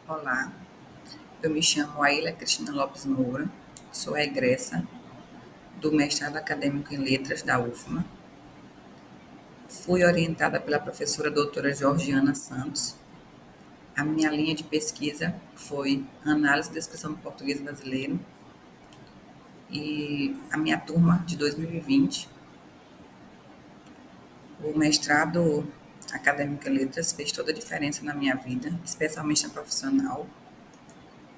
Olá, eu me chamo Aila Cristina Lopes Moura, sou egressa do mestrado acadêmico em letras da UFMA. Fui orientada pela professora doutora Georgiana Santos. A minha linha de pesquisa foi análise e descrição do português brasileiro. E a minha turma de 2020, o mestrado acadêmico em letras fez toda a diferença na minha vida, especialmente na profissional.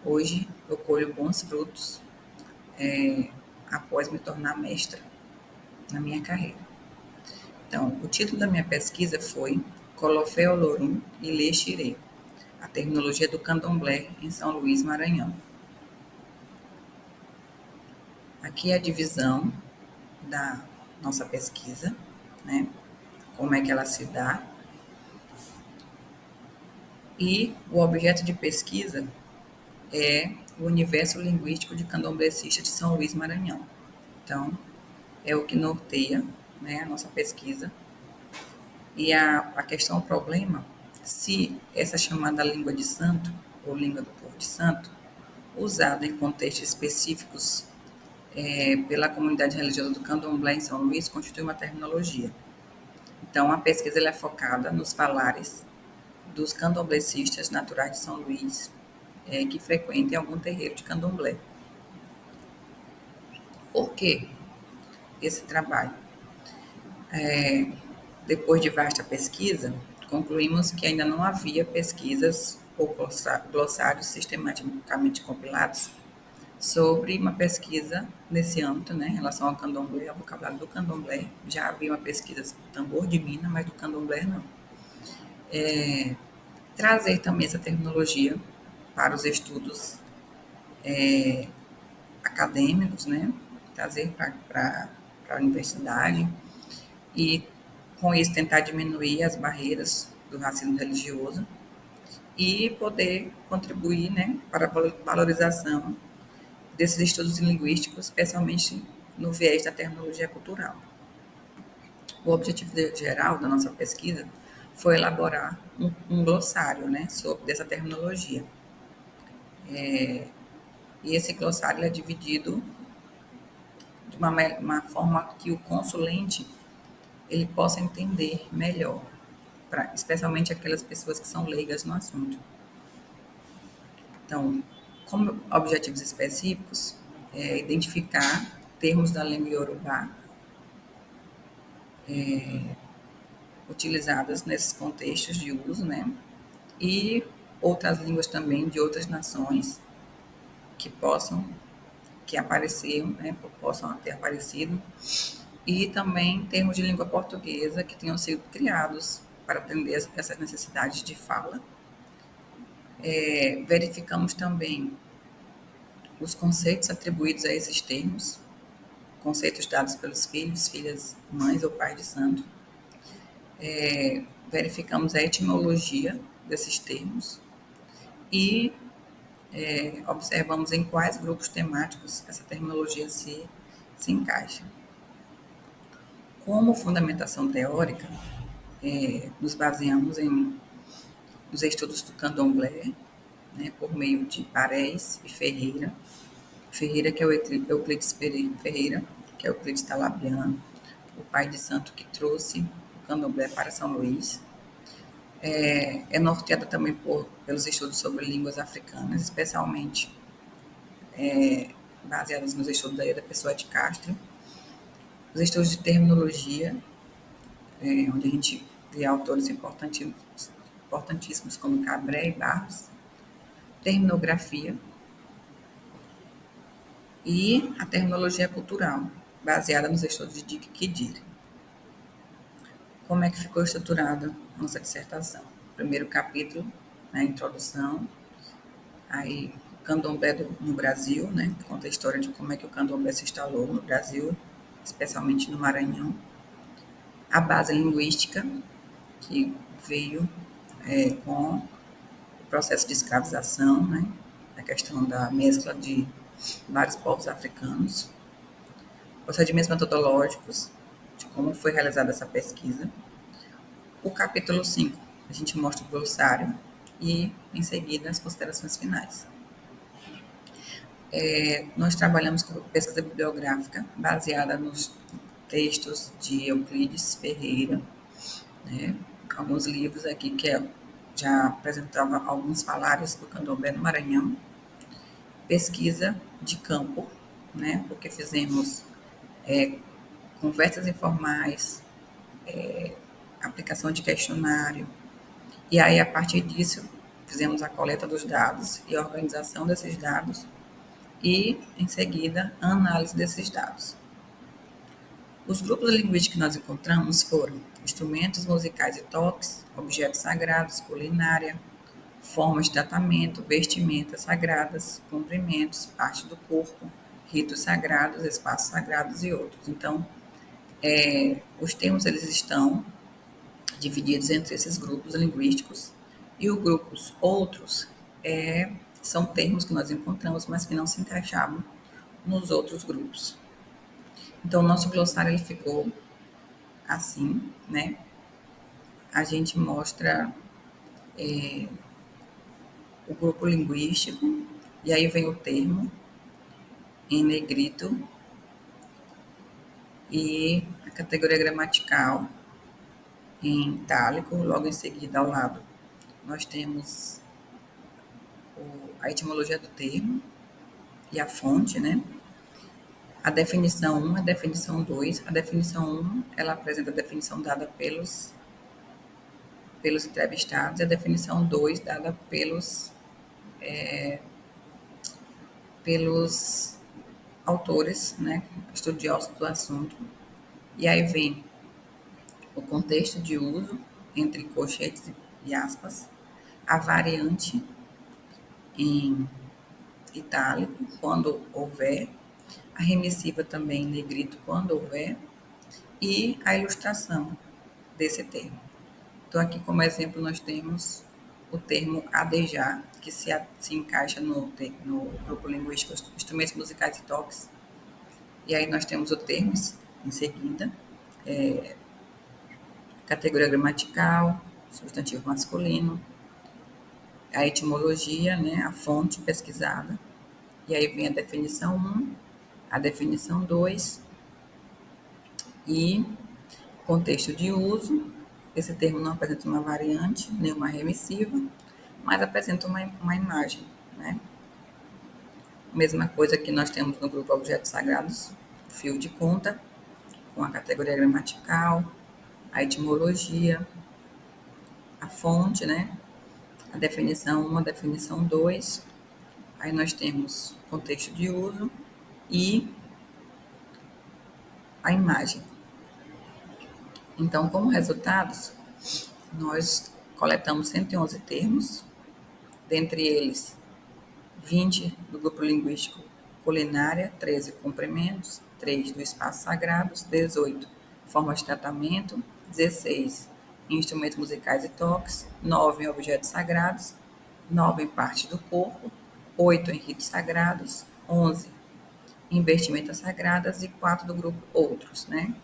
Hoje eu colho bons frutos após me tornar mestra na minha carreira. Então, o título da minha pesquisa foi Colofé Olorum e Lexirê, a terminologia do candomblé em São Luís, Maranhão. Aqui é a divisão da nossa pesquisa, né? Como é que ela se dá. E o objeto de pesquisa é o universo linguístico de candomblecista de São Luís, Maranhão. Então, é o que norteia, né, a nossa pesquisa. E a questão, o problema, se essa chamada língua de santo, ou língua do povo de santo, usada em contextos específicos pela comunidade religiosa do candomblé em São Luís, constitui uma terminologia. Então, a pesquisa é focada nos falares dos candomblecistas naturais de São Luís, que frequentem algum terreiro de candomblé. Por que esse trabalho? Depois de vasta pesquisa, concluímos que ainda não havia pesquisas ou glossários sistematicamente compilados sobre uma pesquisa nesse âmbito, né, em relação ao candomblé, ao vocabulário do candomblé. Já havia uma pesquisa do tambor de mina, mas do candomblé não. Trazer também essa terminologia para os estudos acadêmicos, né, trazer para a universidade e, com isso, tentar diminuir as barreiras do racismo religioso e poder contribuir, né, para a valorização desses estudos linguísticos, especialmente no viés da terminologia cultural. O objetivo geral da nossa pesquisa foi elaborar um glossário, né, sobre dessa terminologia. E esse glossário é dividido de uma forma que o consulente ele possa entender melhor, especialmente aquelas pessoas que são leigas no assunto. Então, como objetivos específicos, identificar termos da língua iorubá utilizadas nesses contextos de uso, né? E outras línguas também de outras nações que apareceram, né? Possam ter aparecido. E também termos de língua portuguesa que tenham sido criados para atender essas necessidades de fala. Verificamos também os conceitos atribuídos a esses termos, conceitos dados pelos filhos, filhas, mães ou pais de santo. Verificamos a etimologia desses termos e observamos em quais grupos temáticos essa terminologia se encaixa. Como fundamentação teórica, nos baseamos nos estudos do candomblé, né, por meio de Parés e Ferreira. Ferreira, que é o Euclides Ferreira, que é o Euclides Talabian, o pai de santo que trouxe o candomblé para São Luís. É norteada também pelos estudos sobre línguas africanas, especialmente baseados nos estudos da Eda Pessoa de Castro, os estudos de terminologia, onde a gente vê autores importantíssimos como Cabré e Barros, terminografia e a terminologia cultural, baseada nos estudos de Dick Kidire. Como é que ficou estruturada a nossa dissertação? Primeiro capítulo, a introdução, aí candomblé no Brasil, né, que conta a história de como é que o candomblé se instalou no Brasil, especialmente no Maranhão. A base linguística, que veio com o processo de escravização, né, a questão da mescla de vários povos africanos, procedimentos metodológicos, de como foi realizada essa pesquisa. O capítulo 5, a gente mostra o glossário, e, em seguida, as considerações finais. Nós trabalhamos com pesquisa bibliográfica baseada nos textos de Euclides Ferreira, né? Alguns livros aqui que já apresentava alguns falários do candomblé no Maranhão, pesquisa de campo, né? Porque fizemos conversas informais, aplicação de questionário, e aí, a partir disso, fizemos a coleta dos dados e a organização desses dados e, em seguida, a análise desses dados. Os grupos linguísticos que nós encontramos foram instrumentos musicais e toques, objetos sagrados, culinária, formas de tratamento, vestimentas sagradas, cumprimentos, parte do corpo, ritos sagrados, espaços sagrados e outros. Então, os termos eles estão divididos entre esses grupos linguísticos e os grupos outros são termos que nós encontramos, mas que não se encaixavam nos outros grupos. Então, o nosso glossário ele ficou assim, né? A gente mostra o grupo linguístico, e aí vem o termo em negrito e a categoria gramatical em itálico, logo em seguida ao lado nós temos a etimologia do termo e a fonte, né? A definição 1, a definição 2. A definição 1, ela apresenta a definição dada pelos entrevistados, e a definição 2 dada pelos autores, né, estudiosos do assunto. E aí vem o contexto de uso, entre colchetes e aspas, a variante em itálico, quando houver, a remissiva também em negrito, quando houver, e a ilustração desse termo. Então, aqui como exemplo, nós temos o termo adejar, que se encaixa no grupo linguístico instrumentos musicais e toques. E aí nós temos o termo em seguida, categoria gramatical, substantivo masculino, a etimologia, né, a fonte pesquisada, e aí vem a definição 1, a definição 2 e contexto de uso. Esse termo não apresenta uma variante, nem uma remissiva, mas apresenta uma imagem, né? Mesma coisa que nós temos no grupo Objetos Sagrados, fio de conta, com a categoria gramatical, a etimologia, a fonte, né? A definição 1, a definição 2. Aí nós temos contexto de uso e a imagem. Então, como resultados, nós coletamos 111 termos, dentre eles 20 do grupo linguístico culinária, 13 cumprimentos, 3 do espaço sagrados, 18 formas de tratamento, 16 em instrumentos musicais e toques, 9 em objetos sagrados, 9 em parte do corpo, 8 em ritos sagrados, 11 em vestimentas sagradas e 4 do grupo outros, né?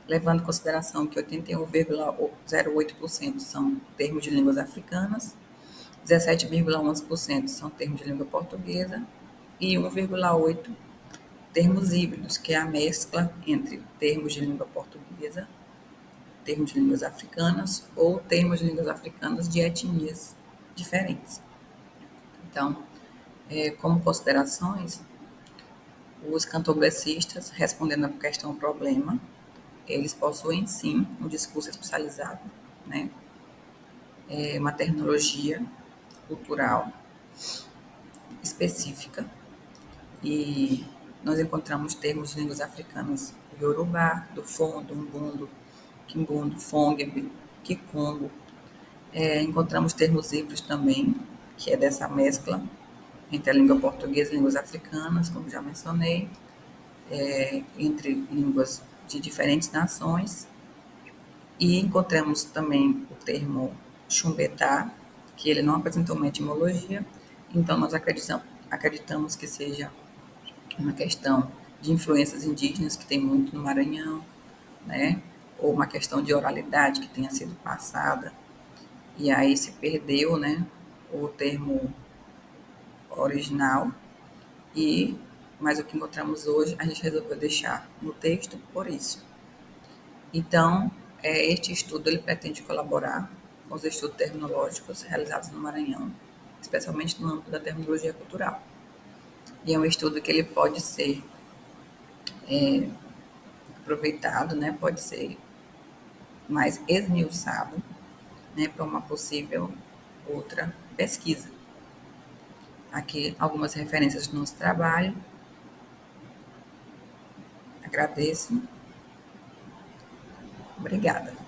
Levando em consideração que 81,08% são termos de línguas africanas, 17,11% são termos de língua portuguesa e 1,8% termos híbridos, que é a mescla entre termos de língua portuguesa, termos de línguas africanas ou termos de línguas africanas de etnias diferentes. Então, como considerações, os cantomblecistas, respondendo à questão problema, eles possuem, sim, um discurso especializado, né? Uma terminologia cultural específica, e nós encontramos termos de línguas africanas do Yorubá, do Fon, do Umbundo, Quimbundo, Fongbe, Kikongo. Encontramos termos híbridos também, que é dessa mescla entre a língua portuguesa e línguas africanas, como já mencionei, entre línguas de diferentes nações. E encontramos também o termo chumbetá, que ele não apresentou uma etimologia, então nós acreditamos que seja uma questão de influências indígenas, que tem muito no Maranhão, né? Ou uma questão de oralidade que tenha sido passada, e aí se perdeu, né? o termo original, mas o que encontramos hoje a gente resolveu deixar no texto por isso. Então, este estudo ele pretende colaborar com os estudos terminológicos realizados no Maranhão, especialmente no âmbito da terminologia cultural. E é um estudo que ele pode ser aproveitado, né, pode ser mais esmiuçado, né, para uma possível outra pesquisa. Aqui algumas referências do nosso trabalho. Agradeço. Obrigada.